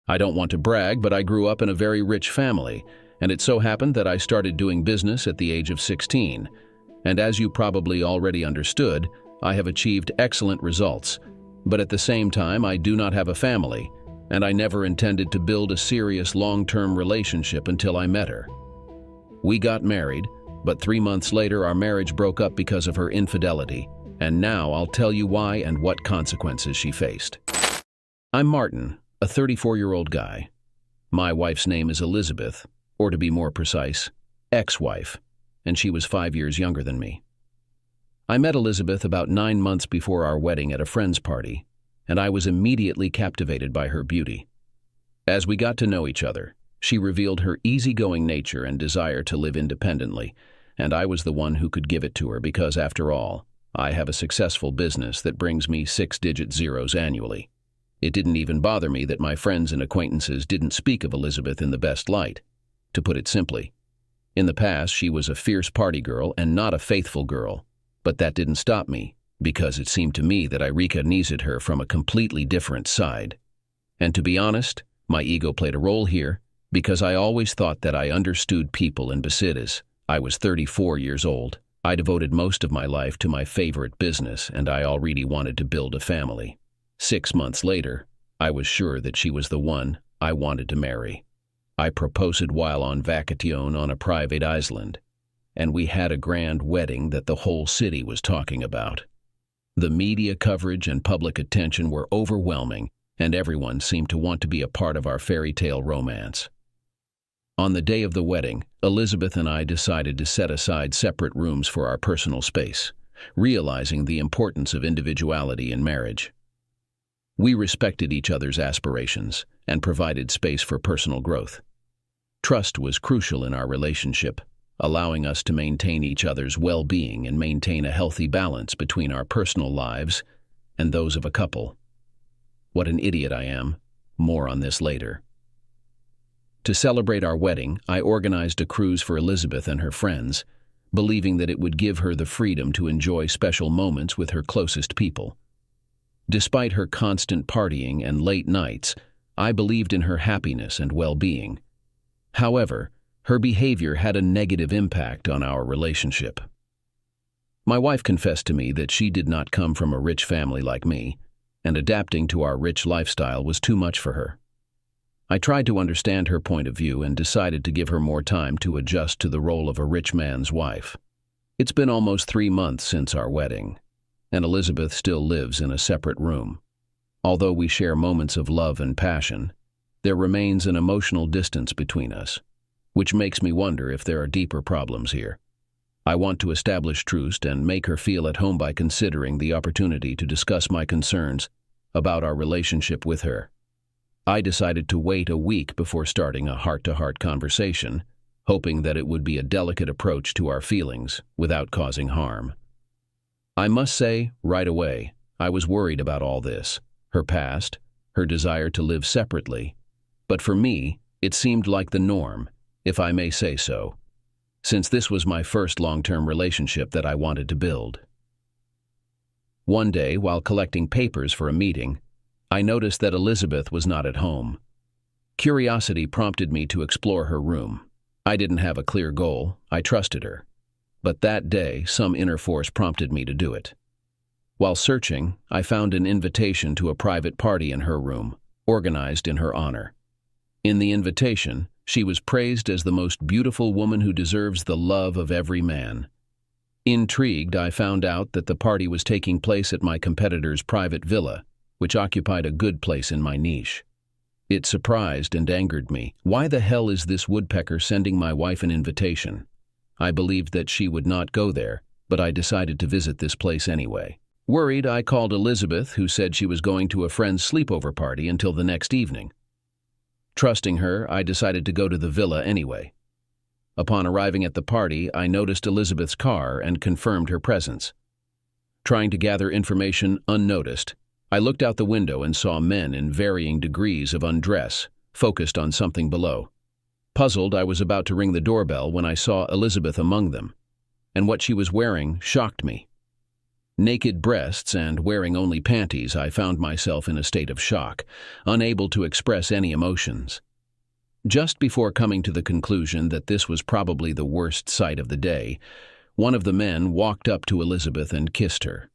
I don't want to brag, but I grew up in a very rich family, and it so happened that I started doing business at the age of 16. And as you probably already understood, I have achieved excellent results. But at the same time, I do not have a family, and I never intended to build a serious long-term relationship until I met her. We got married, but 3 months later our marriage broke up because of her infidelity, and now I'll tell you why and what consequences she faced. I'm Martin, a 34-year-old guy. My wife's name is Elizabeth, or to be more precise, ex-wife, and she was 5 years younger than me. I met Elizabeth about 9 months before our wedding at a friend's party, and I was immediately captivated by her beauty. As we got to know each other, she revealed her easygoing nature and desire to live independently, and I was the one who could give it to her because, after all, I have a successful business that brings me 6-digit zeros annually. It didn't even bother me that my friends and acquaintances didn't speak of Elizabeth in the best light. To put it simply, in the past she was a fierce party girl and not a faithful girl, but that didn't stop me, because it seemed to me that I recognized her from a completely different side. And to be honest, my ego played a role here, because I always thought that I understood people and business. I was 34 years old. I devoted most of my life to my favorite business, and I already wanted to build a family. 6 months later, I was sure that she was the one I wanted to marry. I proposed while on vacation on a private island, and we had a grand wedding that the whole city was talking about. The media coverage and public attention were overwhelming, and everyone seemed to want to be a part of our fairy tale romance. On the day of the wedding, Elizabeth and I decided to set aside separate rooms for our personal space, realizing the importance of individuality in marriage. We respected each other's aspirations and provided space for personal growth. Trust was crucial in our relationship, allowing us to maintain each other's well-being and maintain a healthy balance between our personal lives and those of a couple. What an idiot I am. More on this later. To celebrate our wedding, I organized a cruise for Elizabeth and her friends, believing that it would give her the freedom to enjoy special moments with her closest people. Despite her constant partying and late nights, I believed in her happiness and well-being. However, her behavior had a negative impact on our relationship. My wife confessed to me that she did not come from a rich family like me, and adapting to our rich lifestyle was too much for her. I tried to understand her point of view and decided to give her more time to adjust to the role of a rich man's wife. It's been almost 3 months since our wedding, and Elizabeth still lives in a separate room. Although we share moments of love and passion, there remains an emotional distance between us, which makes me wonder if there are deeper problems here. I want to establish trust and make her feel at home by considering the opportunity to discuss my concerns about our relationship with her. I decided to wait a week before starting a heart-to-heart conversation, hoping that it would be a delicate approach to our feelings without causing harm. I must say, right away, I was worried about all this, her past, her desire to live separately. But for me, it seemed like the norm, if I may say so, since this was my first long-term relationship that I wanted to build. One day, while collecting papers for a meeting, I noticed that Elizabeth was not at home. Curiosity prompted me to explore her room. I didn't have a clear goal, I trusted her. But that day, some inner force prompted me to do it. While searching, I found an invitation to a private party in her room, organized in her honor. In the invitation, she was praised as the most beautiful woman who deserves the love of every man. Intrigued, I found out that the party was taking place at my competitor's private villa, which occupied a good place in my niche. It surprised and angered me. Why the hell is this woodpecker sending my wife an invitation? I believed that she would not go there, but I decided to visit this place anyway. Worried, I called Elizabeth, who said she was going to a friend's sleepover party until the next evening. Trusting her, I decided to go to the villa anyway. Upon arriving at the party, I noticed Elizabeth's car and confirmed her presence. Trying to gather information unnoticed, I looked out the window and saw men in varying degrees of undress, focused on something below. Puzzled, I was about to ring the doorbell when I saw Elizabeth among them, and what she was wearing shocked me. Naked breasts and wearing only panties, I found myself in a state of shock, unable to express any emotions. Just before coming to the conclusion that this was probably the worst sight of the day, one of the men walked up to Elizabeth and kissed her.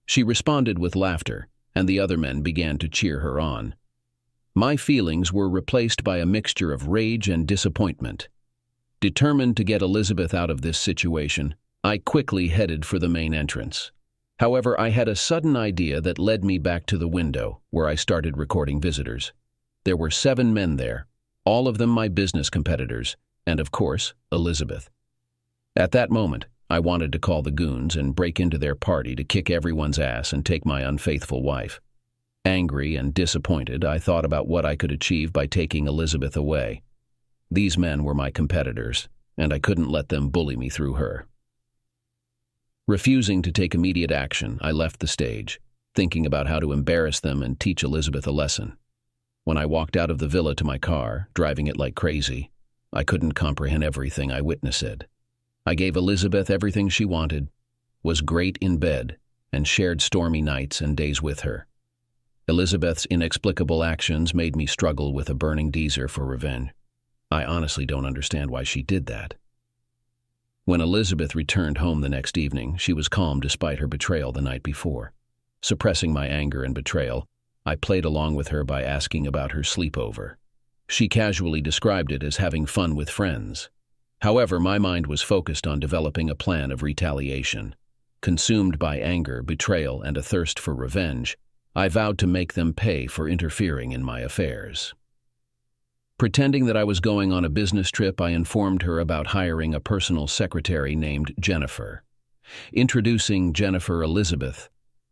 She responded with laughter, and the other men began to cheer her on. My feelings were replaced by a mixture of rage and disappointment. Determined to get Elizabeth out of this situation, I quickly headed for the main entrance. However, I had a sudden idea that led me back to the window, where I started recording visitors. There were 7 men there, all of them my business competitors, and of course, Elizabeth. At that moment, I wanted to call the goons and break into their party to kick everyone's ass and take my unfaithful wife. Angry and disappointed, I thought about what I could achieve by taking Elizabeth away. These men were my competitors, and I couldn't let them bully me through her. Refusing to take immediate action, I left the stage, thinking about how to embarrass them and teach Elizabeth a lesson. When I walked out of the villa to my car, driving it like crazy, I couldn't comprehend everything I witnessed. I gave Elizabeth everything she wanted, was great in bed, and shared stormy nights and days with her. Elizabeth's inexplicable actions made me struggle with a burning desire for revenge. I honestly don't understand why she did that. When Elizabeth returned home the next evening, she was calm despite her betrayal the night before. Suppressing my anger and betrayal, I played along with her by asking about her sleepover. She casually described it as having fun with friends. However, my mind was focused on developing a plan of retaliation. Consumed by anger, betrayal, and a thirst for revenge, I vowed to make them pay for interfering in my affairs. Pretending that I was going on a business trip, I informed her about hiring a personal secretary named Jennifer. Introducing Jennifer Elizabeth,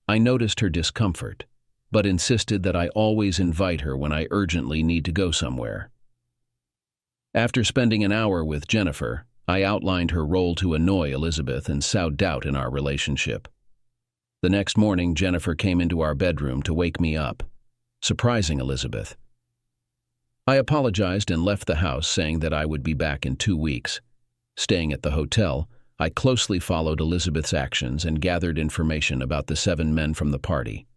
I noticed her discomfort, but insisted that I always invite her when I urgently need to go somewhere. After spending an hour with Jennifer, I outlined her role to annoy Elizabeth and sow doubt in our relationship. The next morning, Jennifer came into our bedroom to wake me up, surprising Elizabeth. I apologized and left the house, saying that I would be back in 2 weeks. Staying at the hotel, I closely followed Elizabeth's actions and gathered information about the 7 men from the party.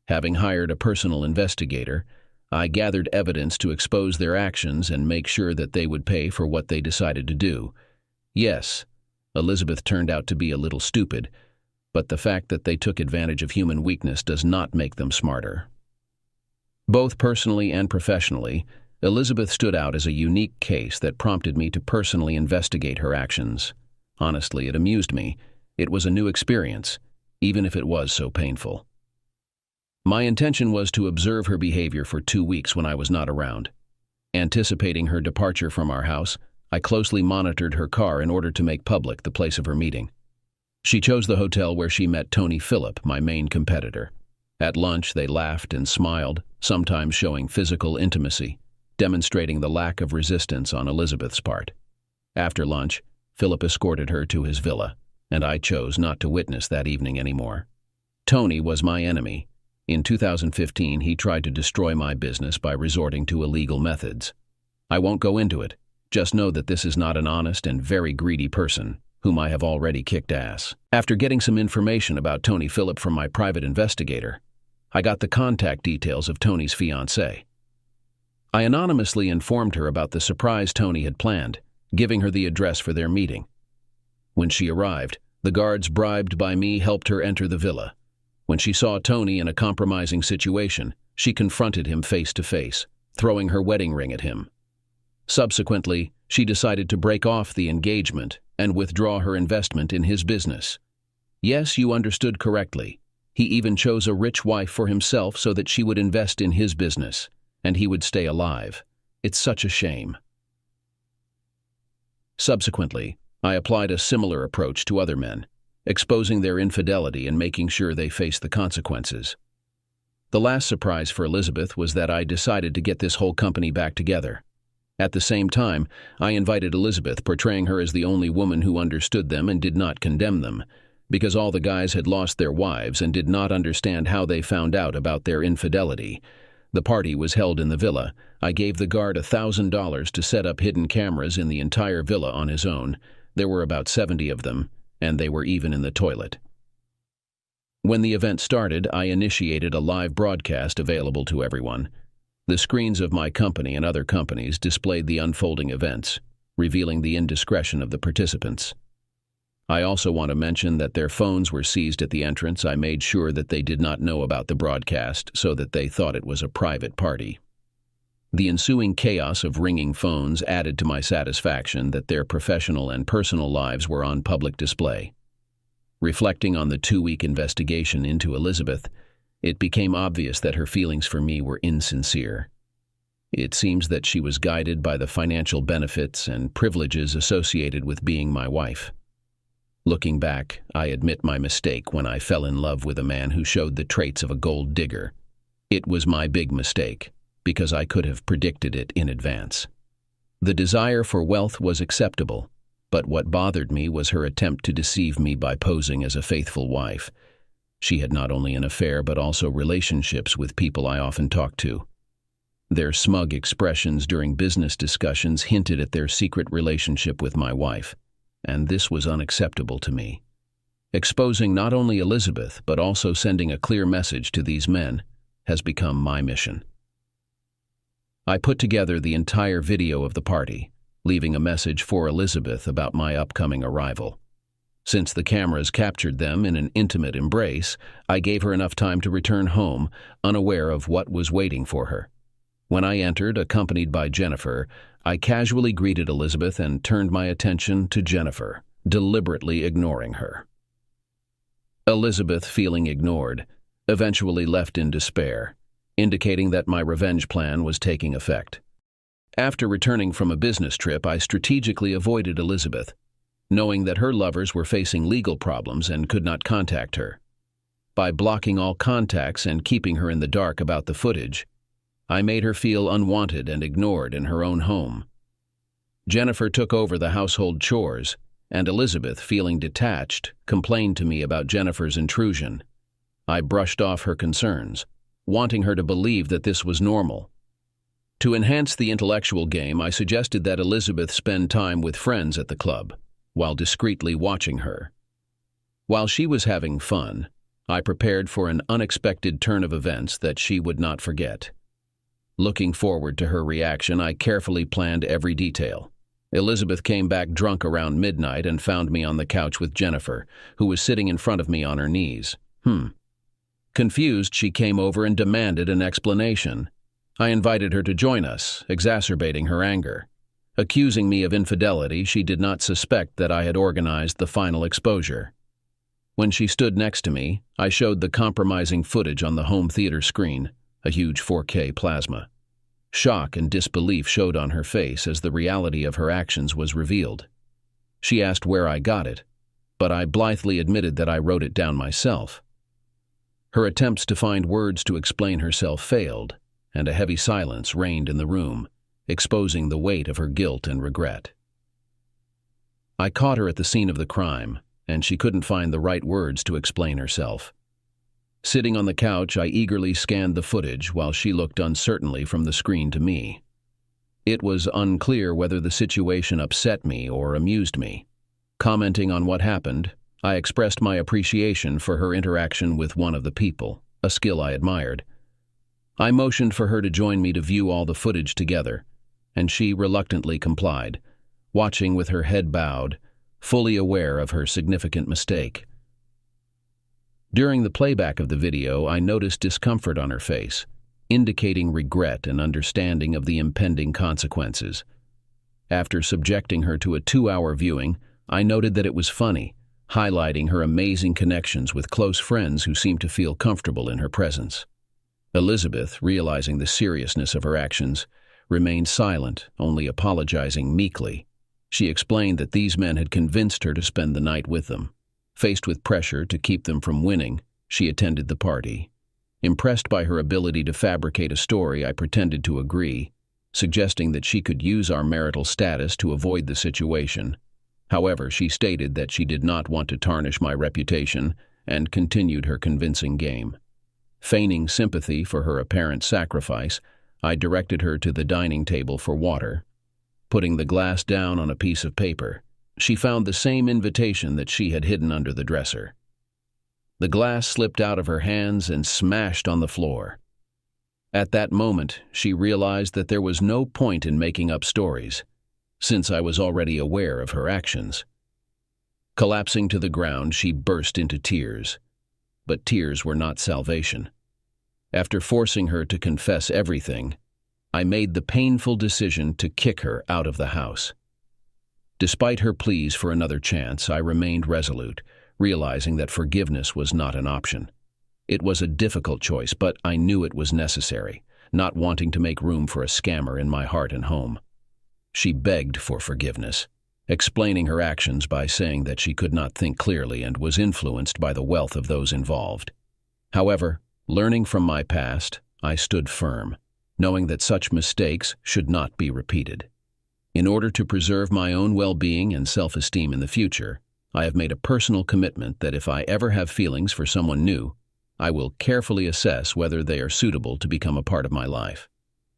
Having hired a personal investigator, I gathered evidence to expose their actions and make sure that they would pay for what they decided to do. Yes, Elizabeth turned out to be a little stupid, but the fact that they took advantage of human weakness does not make them smarter. Both personally and professionally, Elizabeth stood out as a unique case that prompted me to personally investigate her actions. Honestly, it amused me. It was a new experience, even if it was so painful. My intention was to observe her behavior for 2 weeks when I was not around. Anticipating her departure from our house, I closely monitored her car in order to make public the place of her meeting. She chose the hotel where she met Tony Phillip, my main competitor. At lunch, they laughed and smiled, sometimes showing physical intimacy, demonstrating the lack of resistance on Elizabeth's part. After lunch, Philip escorted her to his villa, and I chose not to witness that evening anymore. Tony was my enemy. In 2015, he tried to destroy my business by resorting to illegal methods. I won't go into it. Just know that this is not an honest and very greedy person, whom I have already kicked ass. After getting some information about Tony Phillip from my private investigator, I got the contact details of Tony's fiancée. I anonymously informed her about the surprise Tony had planned, giving her the address for their meeting. When she arrived, the guards bribed by me helped her enter the villa. When she saw Tony in a compromising situation, she confronted him face to face, throwing her wedding ring at him. Subsequently, she decided to break off the engagement and withdraw her investment in his business. Yes, you understood correctly. He even chose a rich wife for himself so that she would invest in his business, and he would stay alive. It's such a shame. Subsequently, I applied a similar approach to other men, exposing their infidelity and making sure they faced the consequences. The last surprise for Elizabeth was that I decided to get this whole company back together. At the same time, I invited Elizabeth, portraying her as the only woman who understood them and did not condemn them, because all the guys had lost their wives and did not understand how they found out about their infidelity. The party was held in the villa. I gave the guard $1,000 to set up hidden cameras in the entire villa on his own. There were about 70 of them, and they were even in the toilet. When the event started, I initiated a live broadcast available to everyone. The screens of my company and other companies displayed the unfolding events, revealing the indiscretion of the participants. I also want to mention that their phones were seized at the entrance. I made sure that they did not know about the broadcast so that they thought it was a private party. The ensuing chaos of ringing phones added to my satisfaction that their professional and personal lives were on public display. Reflecting on the 2-week investigation into Elizabeth, it became obvious that her feelings for me were insincere. It seems that she was guided by the financial benefits and privileges associated with being my wife. Looking back, I admit my mistake when I fell in love with a man who showed the traits of a gold digger. It was my big mistake, because I could have predicted it in advance. The desire for wealth was acceptable, but what bothered me was her attempt to deceive me by posing as a faithful wife. She had not only an affair but also relationships with people I often talked to. Their smug expressions during business discussions hinted at their secret relationship with my wife, and this was unacceptable to me. Exposing not only Elizabeth but also sending a clear message to these men has become my mission. I put together the entire video of the party, leaving a message for Elizabeth about my upcoming arrival. Since the cameras captured them in an intimate embrace, I gave her enough time to return home, unaware of what was waiting for her. When I entered, accompanied by Jennifer, I casually greeted Elizabeth and turned my attention to Jennifer, deliberately ignoring her. Elizabeth, feeling ignored, eventually left in despair, indicating that my revenge plan was taking effect. After returning from a business trip, I strategically avoided Elizabeth, knowing that her lovers were facing legal problems and could not contact her. By blocking all contacts and keeping her in the dark about the footage, I made her feel unwanted and ignored in her own home. Jennifer took over the household chores, and Elizabeth, feeling detached, complained to me about Jennifer's intrusion. I brushed off her concerns, wanting her to believe that this was normal. To enhance the intellectual game, I suggested that Elizabeth spend time with friends at the club, while discreetly watching her. While she was having fun, I prepared for an unexpected turn of events that she would not forget. Looking forward to her reaction, I carefully planned every detail. Elizabeth came back drunk around midnight and found me on the couch with Jennifer, who was sitting in front of me on her knees. Confused, she came over and demanded an explanation. I invited her to join us, exacerbating her anger. Accusing me of infidelity, she did not suspect that I had organized the final exposure. When she stood next to me, I showed the compromising footage on the home theater screen, a huge 4K plasma. Shock and disbelief showed on her face as the reality of her actions was revealed. She asked where I got it, but I blithely admitted that I wrote it down myself. Her attempts to find words to explain herself failed, and a heavy silence reigned in the room, exposing the weight of her guilt and regret. I caught her at the scene of the crime, and she couldn't find the right words to explain herself. Sitting on the couch, I eagerly scanned the footage while she looked uncertainly from the screen to me. It was unclear whether the situation upset me or amused me. Commenting on what happened, I expressed my appreciation for her interaction with one of the people, a skill I admired. I motioned for her to join me to view all the footage together, and she reluctantly complied, watching with her head bowed, fully aware of her significant mistake. During the playback of the video, I noticed discomfort on her face, indicating regret and understanding of the impending consequences. After subjecting her to a 2-hour viewing, I noted that it was funny, highlighting her amazing connections with close friends who seemed to feel comfortable in her presence. Elizabeth, realizing the seriousness of her actions, remained silent, only apologizing meekly. She explained that these men had convinced her to spend the night with them. Faced with pressure to keep them from winning, she attended the party. Impressed by her ability to fabricate a story, I pretended to agree, suggesting that she could use our marital status to avoid the situation. However, she stated that she did not want to tarnish my reputation and continued her convincing game. Feigning sympathy for her apparent sacrifice, I directed her to the dining table for water. Putting the glass down on a piece of paper, she found the same invitation that she had hidden under the dresser. The glass slipped out of her hands and smashed on the floor. At that moment, she realized that there was no point in making up stories, since I was already aware of her actions. Collapsing to the ground, she burst into tears. But tears were not salvation. After forcing her to confess everything, I made the painful decision to kick her out of the house. Despite her pleas for another chance, I remained resolute, realizing that forgiveness was not an option. It was a difficult choice, but I knew it was necessary, not wanting to make room for a scammer in my heart and home. She begged for forgiveness, explaining her actions by saying that she could not think clearly and was influenced by the wealth of those involved. However, learning from my past, I stood firm, knowing that such mistakes should not be repeated. In order to preserve my own well-being and self-esteem in the future, I have made a personal commitment that if I ever have feelings for someone new, I will carefully assess whether they are suitable to become a part of my life.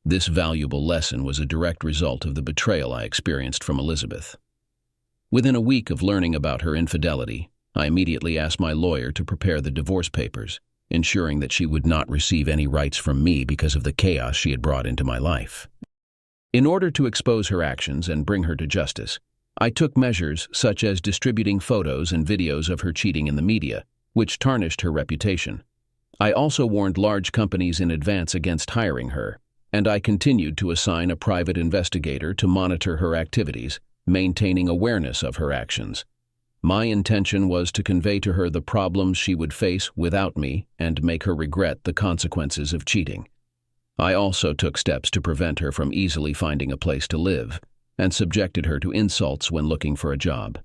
This valuable lesson was a direct result of the betrayal I experienced from Elizabeth. Within a week of learning about her infidelity, I immediately asked my lawyer to prepare the divorce papers, ensuring that she would not receive any rights from me because of the chaos she had brought into my life. In order to expose her actions and bring her to justice, I took measures such as distributing photos and videos of her cheating in the media, which tarnished her reputation. I also warned large companies in advance against hiring her, and I continued to assign a private investigator to monitor her activities, maintaining awareness of her actions. My intention was to convey to her the problems she would face without me and make her regret the consequences of cheating. I also took steps to prevent her from easily finding a place to live, and subjected her to insults when looking for a job.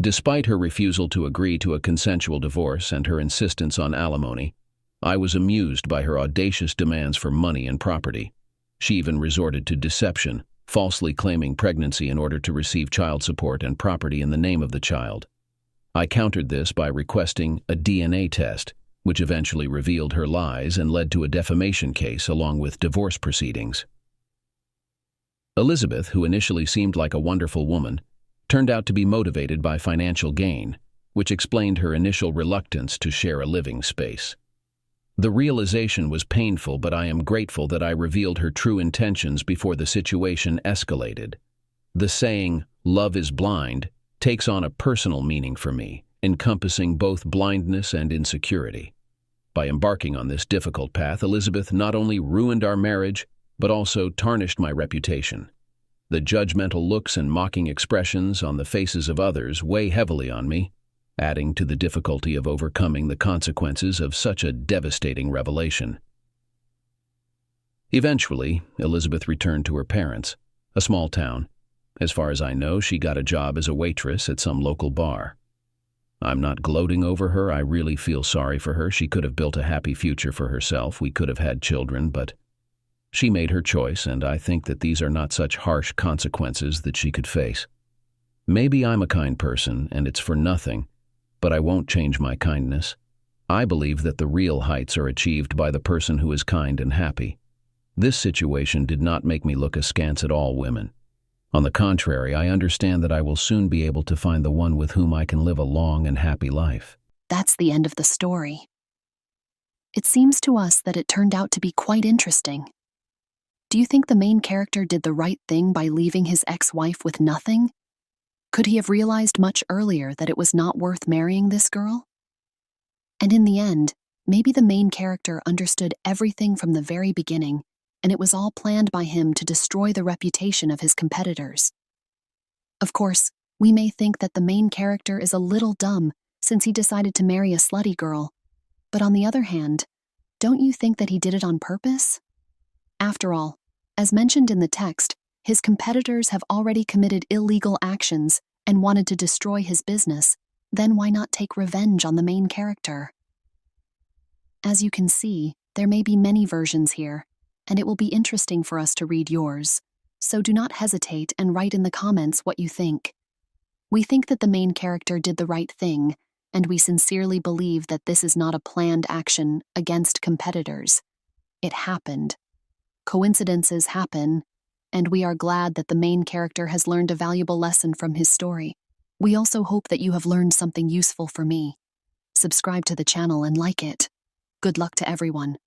Despite her refusal to agree to a consensual divorce and her insistence on alimony, I was amused by her audacious demands for money and property. She even resorted to deception, falsely claiming pregnancy in order to receive child support and property in the name of the child. I countered this by requesting a DNA test, which eventually revealed her lies and led to a defamation case along with divorce proceedings. Elizabeth, who initially seemed like a wonderful woman, turned out to be motivated by financial gain, which explained her initial reluctance to share a living space. The realization was painful, but I am grateful that I revealed her true intentions before the situation escalated. The saying, "love is blind," takes on a personal meaning for me, encompassing both blindness and insecurity. By embarking on this difficult path, Elizabeth not only ruined our marriage, but also tarnished my reputation. The judgmental looks and mocking expressions on the faces of others weigh heavily on me, adding to the difficulty of overcoming the consequences of such a devastating revelation. Eventually, Elizabeth returned to her parents, a small town. As far as I know, she got a job as a waitress at some local bar. I'm not gloating over her. I really feel sorry for her. She could have built a happy future for herself. We could have had children, but she made her choice, and I think that these are not such harsh consequences that she could face. Maybe I'm a kind person, and it's for nothing, but I won't change my kindness. I believe that the real heights are achieved by the person who is kind and happy. This situation did not make me look askance at all women. On the contrary, I understand that I will soon be able to find the one with whom I can live a long and happy life. That's the end of the story. It seems to us that it turned out to be quite interesting. Do you think the main character did the right thing by leaving his ex-wife with nothing? Could he have realized much earlier that it was not worth marrying this girl? And in the end, maybe the main character understood everything from the very beginning, and it was all planned by him to destroy the reputation of his competitors. Of course, we may think that the main character is a little dumb since he decided to marry a slutty girl, but on the other hand, don't you think that he did it on purpose? After all, as mentioned in the text, his competitors have already committed illegal actions and wanted to destroy his business. Then why not take revenge on the main character? As you can see, there may be many versions here, and it will be interesting for us to read yours. So do not hesitate and write in the comments what you think. We think that the main character did the right thing, and we sincerely believe that this is not a planned action against competitors. It happened. Coincidences happen, and we are glad that the main character has learned a valuable lesson from his story. We also hope that you have learned something useful for me. subscribe to the channel and like it. Good luck to everyone.